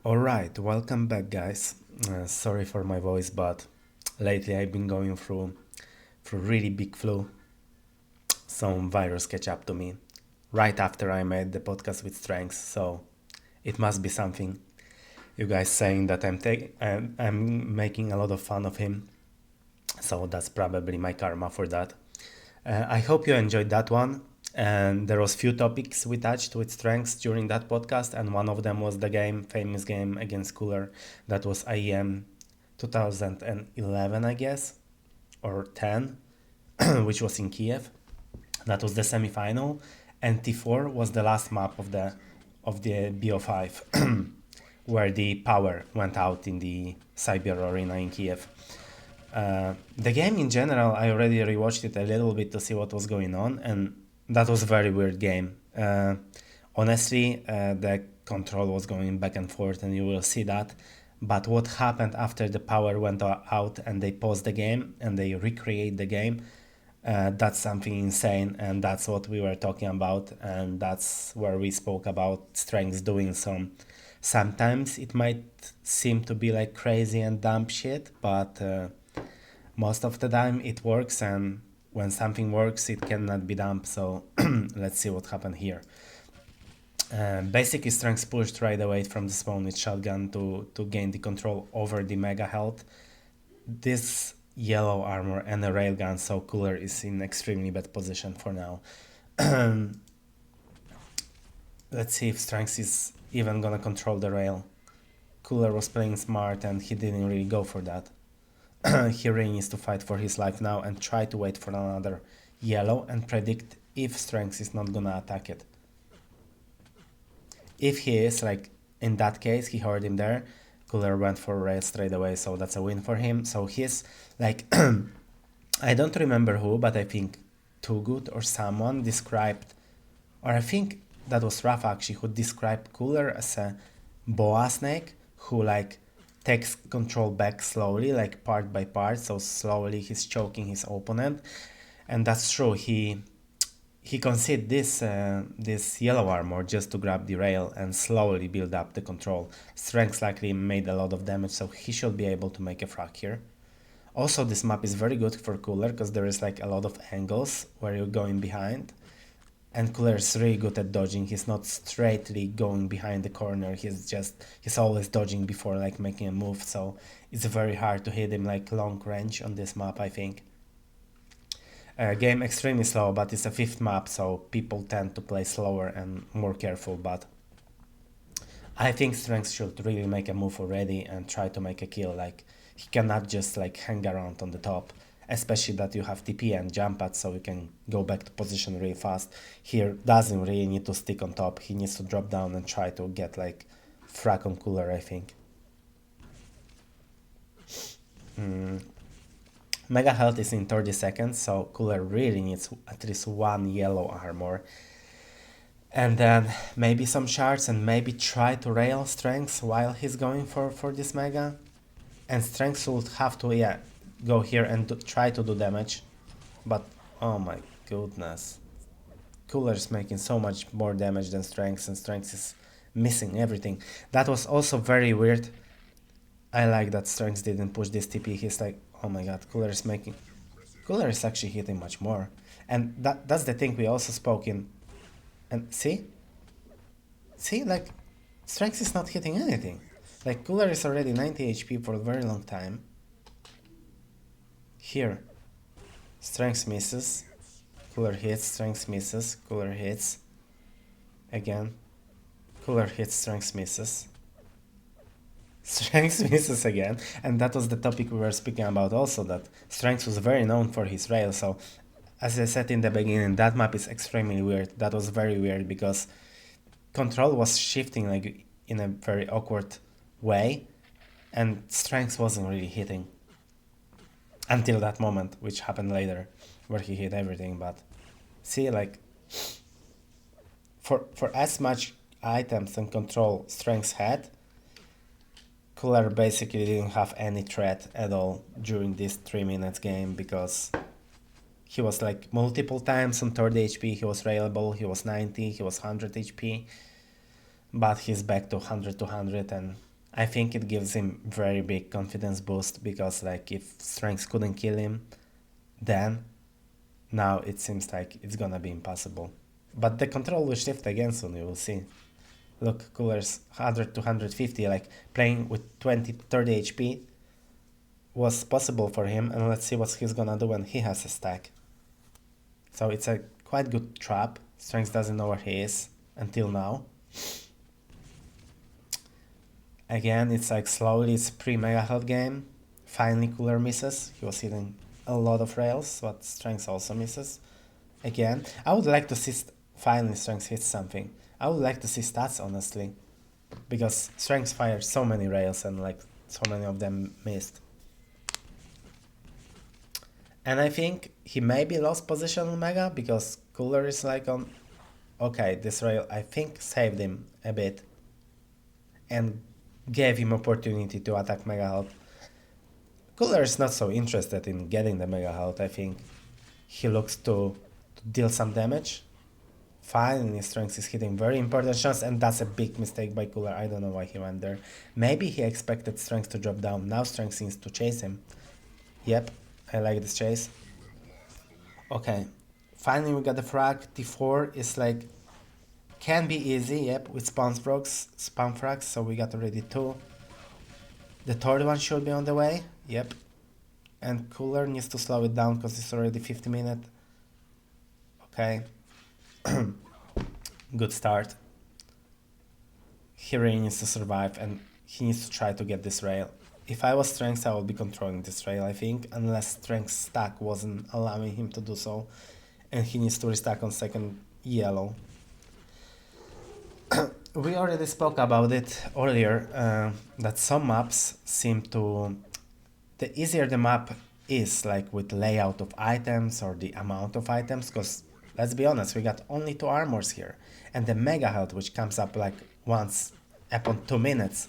Alright, welcome back, guys. Sorry for my voice, but lately I've been going through really big flu. Some virus catch up to me right after I made the podcast with Strenx, so it must be something. You guys saying that I'm making a lot of fun of him, so that's probably my karma for that. I hope you enjoyed that one. And there was few topics we touched with Strenx during that podcast, and one of them was the famous game against Cooler. That was IEM 2011, I guess, or 10, which was in Kiev. That was the semi-final, and T4 was the last map of the BO5, where the power went out in the Cyber Arena in Kiev. The game in general, I already rewatched it a little bit to see what was going on, and that was a very weird game. Honestly, the control was going back and forth, and you will see that. But what happened after the power went out and they paused the game and they recreate the game, that's something insane, and that's what we were talking about, and that's where we spoke about Strengths doing some. Sometimes it might seem to be like crazy and dumb shit, but most of the time it works, and when something works it cannot be dumped. So let's see what happened here. Basically Strenx pushed right away from the spawn with shotgun to gain the control over the mega health. This yellow armor and a railgun, so Cooler is in extremely bad position for now. Let's see if Strenx is even gonna control the rail. Cooler was playing smart and he didn't really go for that. He really needs to fight for his life now and try to wait for another yellow and predict if Strenx is not gonna attack it. If he is, like in that case, he heard him there, Cooler went for rail straight away, so that's a win for him. So he's like, I don't remember who, but I think Too Good or someone described, or I think that was Rafa actually, who described Cooler as a boa snake who like takes control back slowly, like part by part, so slowly he's choking his opponent. And that's true, he conceded this yellow armor just to grab the rail and slowly build up the control. Strength likely made a lot of damage, so he should be able to make a frag here. Also, this map is very good for Cooler because there is like a lot of angles where you're going behind. And Cooler is really good at dodging. He's not straightly going behind the corner. He's always dodging before like making a move. So it's very hard to hit him like long range on this map, I think. Game extremely slow, but it's a fifth map, so people tend to play slower and more careful. But I think Strength should really make a move already and try to make a kill. Like he cannot just like hang around on the top, especially that you have TP and jump pad, so you can go back to position really fast. Here doesn't really need to stick on top. He needs to drop down and try to get like frag on Cooler, I think. Mega health is in 30 seconds, so Cooler really needs at least one yellow armor. And then maybe some shards and maybe try to rail Strength while he's going for this mega. And Strength will have to, yeah, go here and try to do damage. But, oh my goodness. Cooler is making so much more damage than Strength, and Strength is missing everything. That was also very weird. I like that Strength didn't push this TP. He's like, oh my god, Cooler is actually hitting much more. And that's the thing we also spoke in. And see, like Strength is not hitting anything. Like Cooler is already 90 HP for a very long time. Here, Strength misses, Cooler hits, Strength misses, Cooler hits. Again, Cooler hits, Strength misses. Strength misses again, and that was the topic we were speaking about also, that Strength was very known for his rail, so as I said in the beginning, that map is extremely weird. That was very weird because control was shifting like in a very awkward way, and Strength wasn't really hitting. Until that moment, which happened later, where he hit everything, but see, like, for as much items and control Strength had, Cooler basically didn't have any threat at all during this 3 minutes game, because he was like multiple times on 30 HP, he was railable, he was 90, he was 100 HP, but he's back to 100 and I think it gives him very big confidence boost because like if Strenx couldn't kill him, then now it seems like it's gonna be impossible. But the control will shift again soon, you will see. Look, Cooler's 100 to 150, like playing with 20, 30 HP was possible for him, and let's see what he's gonna do when he has a stack. So it's a quite good trap. Strenx doesn't know where he is until now. Again, it's like slowly, it's pre-mega health game. Finally, Cooler misses. He was hitting a lot of rails, but Strenx also misses. Again, I would like to see finally Strenx hits something. I would like to see stats, honestly, because Strenx fired so many rails and like so many of them missed. And I think he maybe lost position on Mega because Cooler is like on... Okay, this rail I think saved him a bit and gave him opportunity to attack Mega Health. Cooler is not so interested in getting the Mega Health, I think. He looks to deal some damage. Finally, Strenx is hitting very important shots, and that's a big mistake by Cooler. I don't know why he went there. Maybe he expected Strenx to drop down. Now Strenx needs to chase him. Yep, I like this chase. Okay, finally we got the frag. T4 is like, can be easy, yep, with spam frags, so we got already 2. The third one should be on the way, yep. And Cooler needs to slow it down because it's already 50 minutes. Okay. Good start. He really needs to survive and he needs to try to get this rail. If I was Strenx, I would be controlling this rail, I think, unless Strenx's stack wasn't allowing him to do so. And he needs to restack on second yellow. We already spoke about it earlier, that some maps seem to... The easier the map is, like with layout of items or the amount of items, because let's be honest, we got only 2 armors here. And the mega health, which comes up like once upon 2 minutes.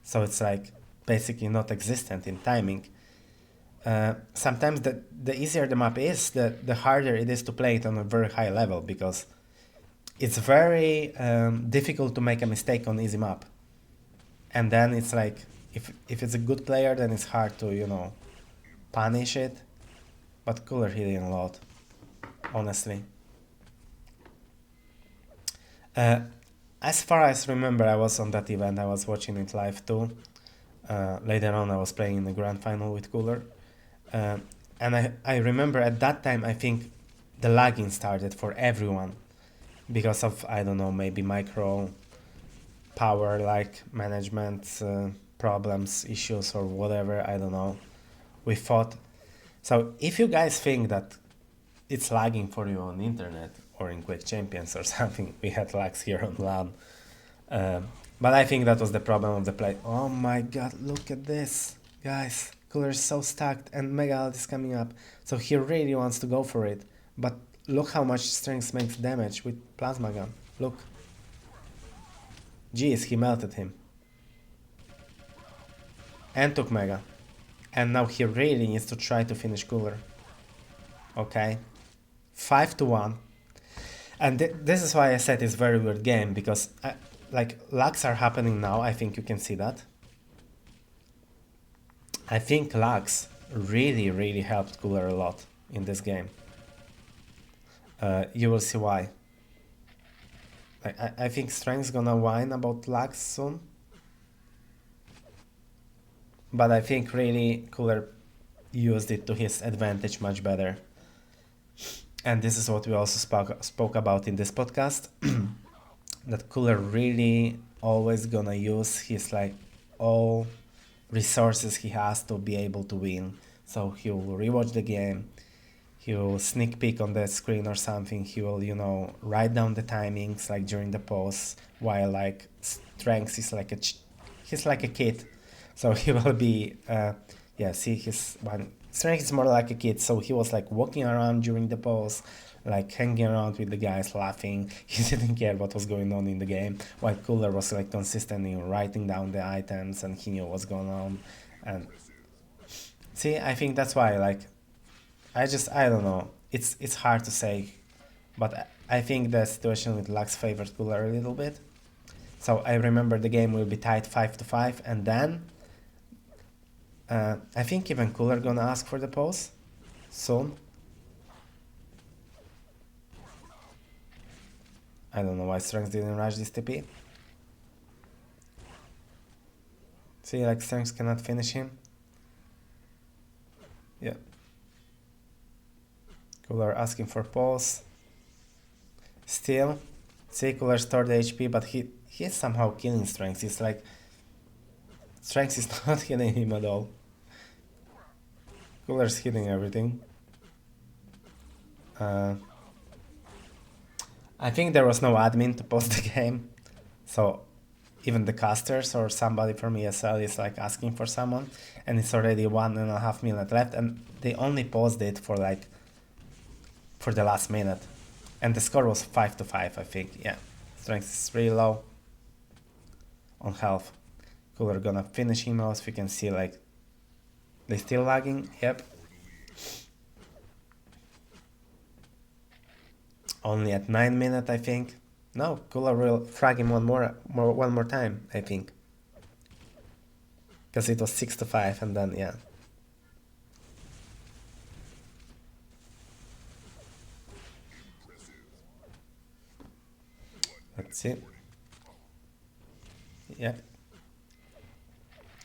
So it's like basically not existent in timing. Sometimes the easier the map is, the harder it is to play it on a very high level, because it's very difficult to make a mistake on easy map. And then it's like, if it's a good player, then it's hard to, you know, punish it. But Cooler hitting a lot, honestly. As far as I remember, I was on that event, I was watching it live too. Later on, I was playing in the grand final with Cooler. And I remember at that time, I think the lagging started for everyone because of, I don't know, maybe micro power like management problems, issues or whatever, I don't know. We thought. So if you guys think that it's lagging for you on the internet or in Quake Champions or something, we had lags here on LAN. But I think that was the problem of the play. Oh my god, look at this, guys. Cooler is so stacked and Mega Health is coming up. So he really wants to go for it. But look how much Strenx makes damage with Plasma Gun. Look. Jeez, he melted him. And took Mega. And now he really needs to try to finish Cooler. Okay. 5-1. And this is why I said it's a very weird game, because like lags are happening now. I think you can see that. I think lags really helped Cooler a lot in this game. You will see why. I think Strenx gonna whine about lags soon. But I think really Cooler used it to his advantage much better. And this is what we also spoke about in this podcast. That Cooler really always gonna use his like all resources he has to be able to win. So he will rewatch the game, he will sneak peek on the screen or something, he will, you know, write down the timings like during the pause, while like Strenx is like he's like a kid. So he will be yeah, see his one. Strenx is more like a kid, so he was like walking around during the pause, like hanging around with the guys, laughing. He didn't care what was going on in the game, while Cooler was like consistent in writing down the items and he knew what's going on. And see, I think that's why, like, I don't know, it's hard to say, but I think the situation with Lux favored Cooler a little bit. So I remember the game will be tied 5-5, and then I think even Cooler gonna ask for the pause soon. I don't know why Strenx didn't rush this TP. See, like Strenx cannot finish him. Yeah. Cooler asking for pause. Still, see, Cooler stored the HP, but he's somehow killing Strenx. It's like Strenx is not hitting him at all. Cooler's hitting everything. I think there was no admin to post the game, so even the casters or somebody from ESL is like asking for someone, and it's already 1.5 minutes left, and they only paused it for like for the last minute, and the score was 5-5, I think. Yeah, Strength is really low on health. Cooler gonna finish him off. We can see like they still lagging. Yep. Only at 9 minutes, I think. No, Cooler will frag him one more time, I think. Because it was 6-5, and then yeah. Let's see. Yep.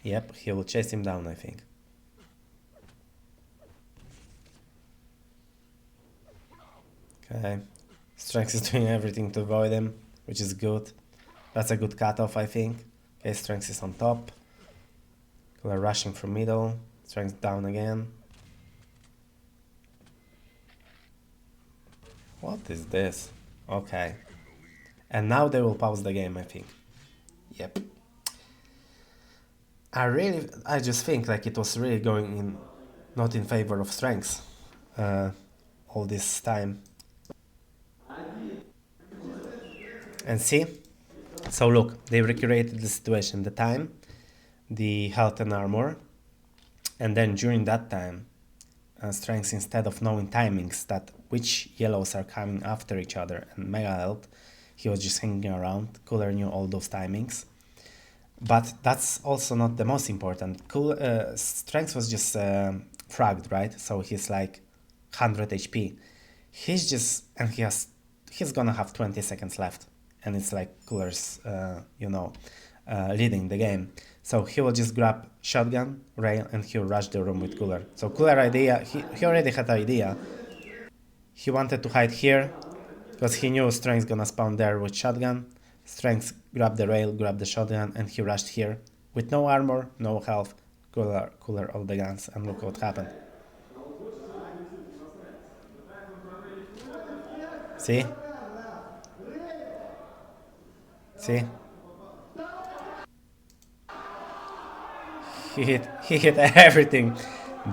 Yep, he will chase him down, I think. Okay. Strenx is doing everything to avoid him, which is good. That's a good cutoff, I think. Okay, Strenx is on top. Cooler rushing from middle. Strenx down again. What is this? Okay. And now they will pause the game, I think. Yep. I just think like it was really going in, not in favor of Strenx all this time. And see? So look, they recreated the situation, the time, the health and armor, and then during that time, Strenx, instead of knowing timings that which yellows are coming after each other and mega health, he was just hanging around. Cooler knew all those timings. But that's also not the most important. Strenx was just fragged, right? So he's like 100 HP. He's gonna have 20 seconds left. And it's like Cooler's, leading the game. So he will just grab shotgun, rail, and he'll rush the room with Cooler. So Cooler idea, he already had idea. He wanted to hide here, because he knew Strenx gonna spawn there with shotgun. Strenx grabbed the rail, grabbed the shotgun, and he rushed here. With no armor, no health, Cooler all the guns, and look what happened. See? See? He hit everything.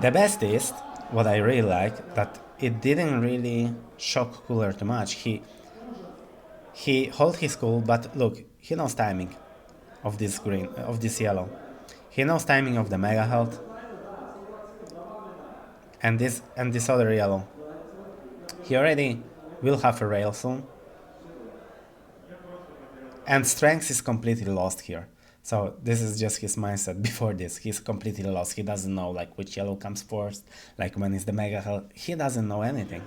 The best is, what I really like, that it didn't really shock Cooler too much. He hold his cool, but look, he knows timing of this yellow. He knows timing of the mega health and this other yellow. He already will have a rail soon. And Strenx is completely lost here. So this is just his mindset before this. He's completely lost. He doesn't know like which yellow comes first, like when is the mega health. He doesn't know anything.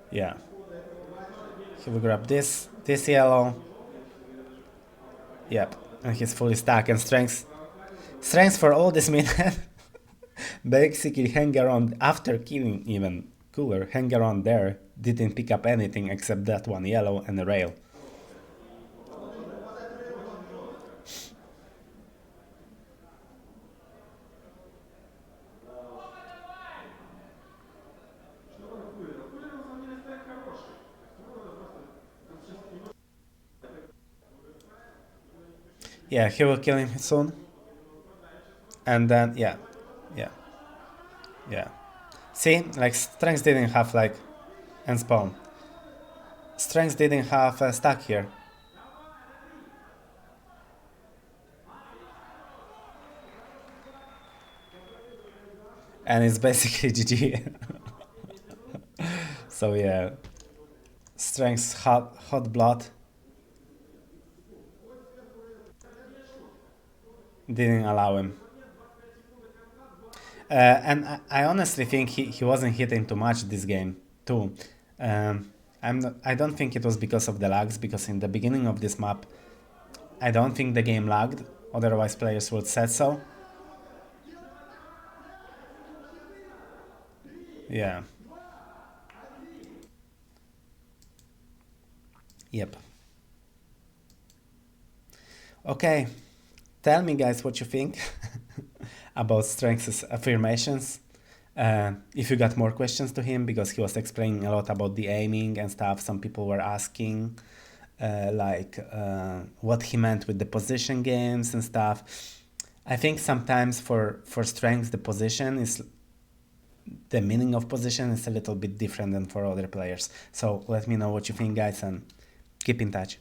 Yeah. He will grab this yellow. Yep. And he's fully stuck. And Strenx for all this minute basically hang around after killing even Cooler, hang around there, didn't pick up anything except that one yellow and a rail. Yeah, he will kill him soon. And then, yeah. See, like, Strenx didn't have, like, and spawn. Strenx didn't have a stack here. And it's basically GG. So yeah, Strenx hot blood didn't allow him. And I honestly think he wasn't hitting too much this game too. I don't think it was because of the lags, because in the beginning of this map, I don't think the game lagged. Otherwise, players would said so. Yeah. Yep. Okay. Tell me, guys, what you think about Strength's affirmations. If you got more questions to him, because he was explaining a lot about the aiming and stuff. Some people were asking what he meant with the position games and stuff. I think sometimes for Strength, the meaning of position is a little bit different than for other players. So let me know what you think, guys, and keep in touch.